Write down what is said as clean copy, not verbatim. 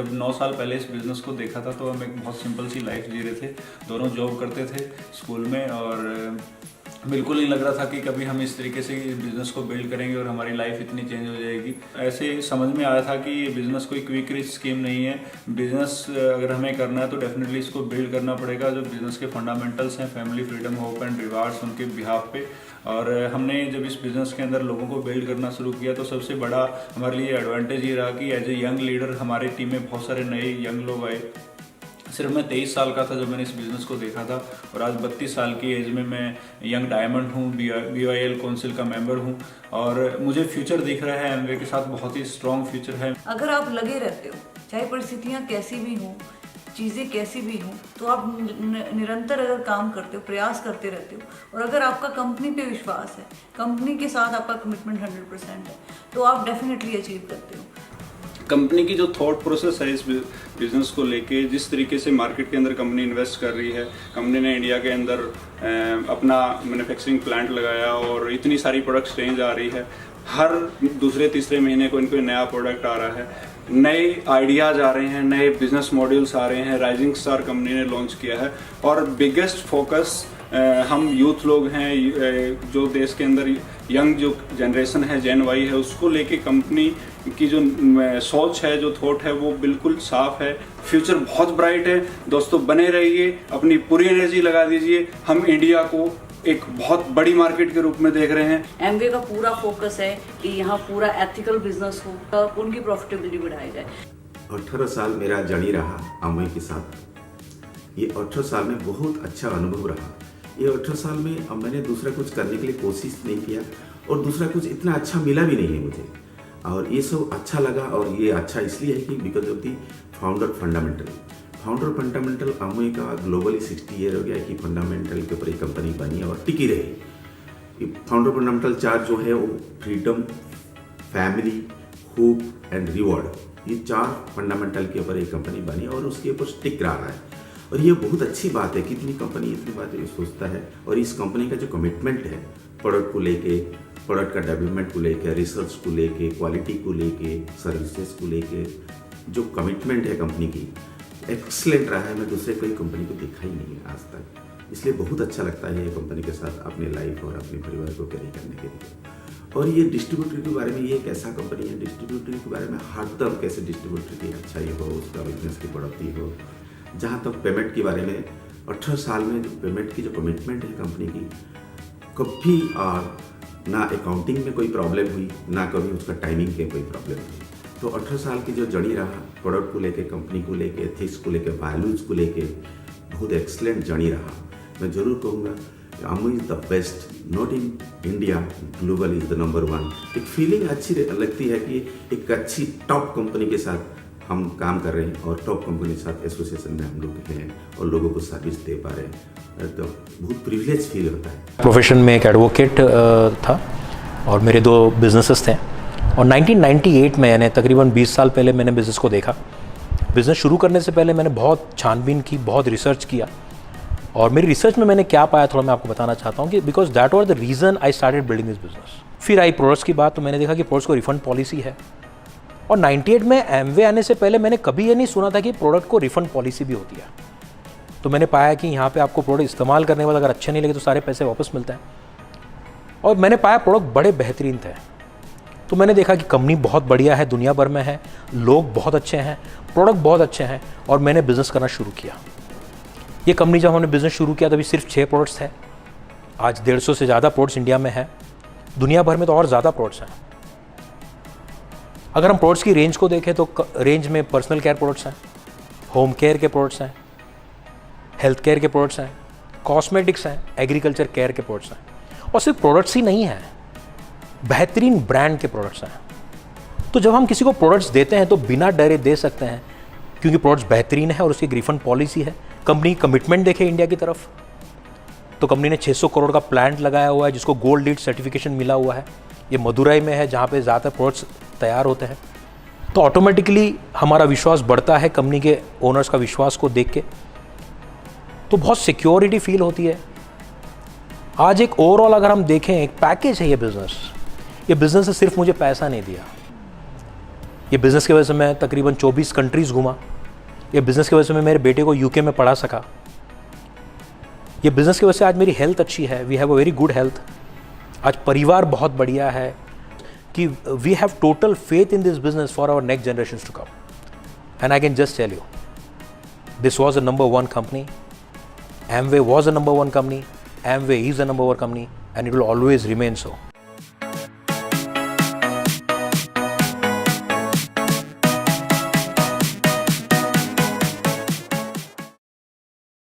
जब 9 साल पहले इस बिज़नेस को देखा था तो हम एक बहुत सिंपल सी लाइफ जी रहे थे। दोनों जॉब करते थे स्कूल में और बिल्कुल नहीं लग रहा था कि कभी हम इस तरीके से बिज़नेस को बिल्ड करेंगे और हमारी लाइफ इतनी चेंज हो जाएगी। ऐसे समझ में आया था कि ये बिज़नेस कोई क्विक रिच स्कीम नहीं है। बिज़नेस अगर हमें करना है तो डेफिनेटली इसको बिल्ड करना पड़ेगा। जो बिज़नेस के फंडामेंटल्स हैं, family, freedom, hope and rewards, उनके बिहाफ पे। और हमने जब इस बिज़नेस के अंदर लोगों को बिल्ड करना शुरू किया तो सबसे बड़ा हमारे लिए एडवांटेज ये रहा कि एज ए यंग लीडर हमारी टीम में बहुत सारे नए यंग लोग आए। सिर्फ मैं 23 साल का था जब मैंने इस बिज़नेस को देखा था और आज 32 साल की एज में मैं यंग डायमंड हूँ, BYL काउंसिल का मेंबर हूँ और मुझे फ्यूचर दिख रहा है एमवे के साथ, बहुत ही स्ट्रॉन्ग फ्यूचर है। अगर आप लगे रहते हो, चाहे परिस्थितियाँ कैसी भी हों, चीज़ें कैसी भी हों, तो आप निरंतर अगर काम करते हो, प्रयास करते रहते हो और अगर आपका कंपनी पे विश्वास है, कंपनी के साथ आपका कमिटमेंट 100% है, तो आप डेफिनेटली अचीव करते हो। कंपनी की जो थॉट प्रोसेस है इस बिज़नेस को लेके, जिस तरीके से मार्केट के अंदर कंपनी इन्वेस्ट कर रही है, कंपनी ने इंडिया के अंदर अपना मैन्युफैक्चरिंग प्लांट लगाया और इतनी सारी प्रोडक्ट्स रेंज आ रही है। हर दूसरे तीसरे महीने को इनको नया प्रोडक्ट आ रहा है, नए आइडियाज़ आ रहे हैं, नए बिजनेस मॉड्यूल्स आ रहे हैं। राइजिंग स्टार कंपनी ने लॉन्च किया है और बिगेस्ट फोकस हम यूथ लोग हैं, जो देश के अंदर यंग जो जनरेशन है, जेन वाई है, उसको लेके कंपनी की जो सोच है, जो थॉट है, वो बिल्कुल साफ है। फ्यूचर बहुत ब्राइट है। दोस्तों बने रहिए, अपनी पूरी एनर्जी लगा दीजिए। हम इंडिया को एक बहुत बड़ी मार्केट के रूप में देख रहे हैं। एमवे का पूरा फोकस है कि यहाँ पूरा एथिकल बिजनेस हो, उनकी प्रॉफिटेबिलिटी बढ़ाई जाए। 18 साल मेरा जर्नी रहा अमवे के साथ। ये 18 साल में बहुत अच्छा अनुभव रहा। ये 18 साल में अब मैंने दूसरा कुछ करने के लिए कोशिश नहीं किया और दूसरा कुछ इतना अच्छा मिला भी नहीं है मुझे। और ये सब अच्छा लगा और ये अच्छा इसलिए है कि because of the founder fundamental Amway का ग्लोबली 60 ईयर हो गया कि फंडामेंटल के ऊपर एक कंपनी बनी और टिकी रही। फाउंडर फंडामेंटल 4 जो है वो freedom, family, hope and reward, ये 4 फंडामेंटल के ऊपर एक कंपनी बनी और उसके ऊपर स्टिक रहा है। और ये बहुत अच्छी बात है कि इतनी कंपनी इतनी बातें सोचता है और इस कंपनी का जो कमिटमेंट है प्रोडक्ट को लेके, प्रोडक्ट का डेवलपमेंट को लेके, रिसर्च को लेके, क्वालिटी को लेके, सर्विसेज को लेके, जो कमिटमेंट है कंपनी की एक्सीलेंट रहा है। मैं दूसरे कोई कंपनी को देखा ही नहीं है आज तक। इसलिए बहुत अच्छा लगता है ये कंपनी के साथ अपने लाइफ और अपने परिवार को कैरी करने के लिए। और ये डिस्ट्रीब्यूटर के बारे में, ये एक ऐसा कंपनी है, डिस्ट्रीब्यूटर के बारे में हरदम कैसे डिस्ट्रीब्यूटर की अच्छाई हो, उसका बिजनेस की बढ़ोतरी हो। जहाँ तक पेमेंट के बारे में, 18 साल में जो पेमेंट की जो कमिटमेंट है कंपनी की, कभी ना अकाउंटिंग में कोई प्रॉब्लम हुई, ना कभी उसका टाइमिंग के कोई प्रॉब्लम हुई। तो 18 साल की जो जर्नी रहा, प्रोडक्ट को लेके, कंपनी को लेके, एथिक्स को लेके, वैल्यूज़ को लेके, बहुत एक्सलेंट जर्नी रहा। मैं ज़रूर कहूँगा Amway is the best, not in India, global is the number 1। एक फीलिंग अच्छी लगती है कि एक अच्छी टॉप कंपनी के साथ हम काम कर रहे हैं और टॉप कंपनी के साथ एसोसिएशन में हम लोग हैं और लोगों को सर्विस दे पा रहे हैं, तो बहुत प्रिविलेज फील होता है। प्रोफेशन में एक एडवोकेट था और मेरे 2 बिजनेसेस थे और 1998 में, यानी तकरीबन 20 साल पहले मैंने बिज़नेस को देखा। बिज़नेस शुरू करने से पहले मैंने बहुत छानबीन की, बहुत रिसर्च किया और मेरी रिसर्च में मैंने क्या पाया थोड़ा मैं आपको बताना चाहता हूँ कि because that was the reason I started building this business. फिर आई प्रोडक्ट्स की बात, तो मैंने देखा कि प्रोडक्ट्स को रिफंड पॉलिसी है और 98 में एमवे आने से पहले मैंने कभी ये नहीं सुना था कि प्रोडक्ट को रिफंड पॉलिसी भी होती है। तो मैंने पाया कि यहाँ पे आपको प्रोडक्ट इस्तेमाल करने के बाद अगर अच्छे नहीं लगे तो सारे पैसे वापस मिलते हैं और मैंने पाया प्रोडक्ट बड़े बेहतरीन थे। तो मैंने देखा कि कंपनी बहुत बढ़िया है, दुनिया भर में है, लोग बहुत अच्छे हैं, प्रोडक्ट बहुत अच्छे हैं और मैंने बिज़नेस करना शुरू किया। ये कंपनी जब हमने बिज़नेस शुरू किया तभी सिर्फ 6 प्रोडक्ट्स थे। आज 150 से ज़्यादा प्रोडक्ट्स इंडिया में है, दुनिया भर में तो और ज़्यादा प्रोडक्ट्स हैं। अगर हम प्रोडक्ट्स की रेंज को देखें तो रेंज में पर्सनल केयर प्रोडक्ट्स हैं, होम केयर के प्रोडक्ट्स हैं, हेल्थ केयर के प्रोडक्ट्स हैं, कॉस्मेटिक्स हैं, एग्रीकल्चर केयर के प्रोडक्ट्स हैं और सिर्फ प्रोडक्ट्स ही नहीं हैं, बेहतरीन ब्रांड के प्रोडक्ट्स हैं। तो जब हम किसी को प्रोडक्ट्स देते हैं तो बिना डरे दे सकते हैं क्योंकि प्रोडक्ट्स बेहतरीन है और उसकी रिफंड पॉलिसी है। कंपनी कमिटमेंट देखे इंडिया की तरफ तो कंपनी ने 600 करोड़ का प्लांट लगाया हुआ है जिसको गोल्ड लीड सर्टिफिकेशन मिला हुआ है। ये मदुरई में है जहाँ पे ज़्यादातर प्रोडक्ट्स तैयार होते हैं। तो ऑटोमेटिकली हमारा विश्वास बढ़ता है कंपनी के ओनर्स का विश्वास को देख के, तो बहुत सिक्योरिटी फील होती है। आज एक ओवरऑल अगर हम देखें एक पैकेज है ये बिज़नेस ने सिर्फ मुझे पैसा नहीं दिया, ये बिज़नेस की वजह से मैं तकरीबन 24 कंट्रीज़ घूमा। ये बिज़नेस की वजह से मैं मेरे बेटे को यूके में पढ़ा सका। ये बिज़नेस की वजह से आज मेरी हेल्थ अच्छी है, we have a very good health. आज परिवार बहुत बढ़िया है कि we have total faith in this business for our next generations to come. And I can just tell you, this was a number 1 company, Amway was a number 1 company, Amway is a number 1 company, and it will always remain so.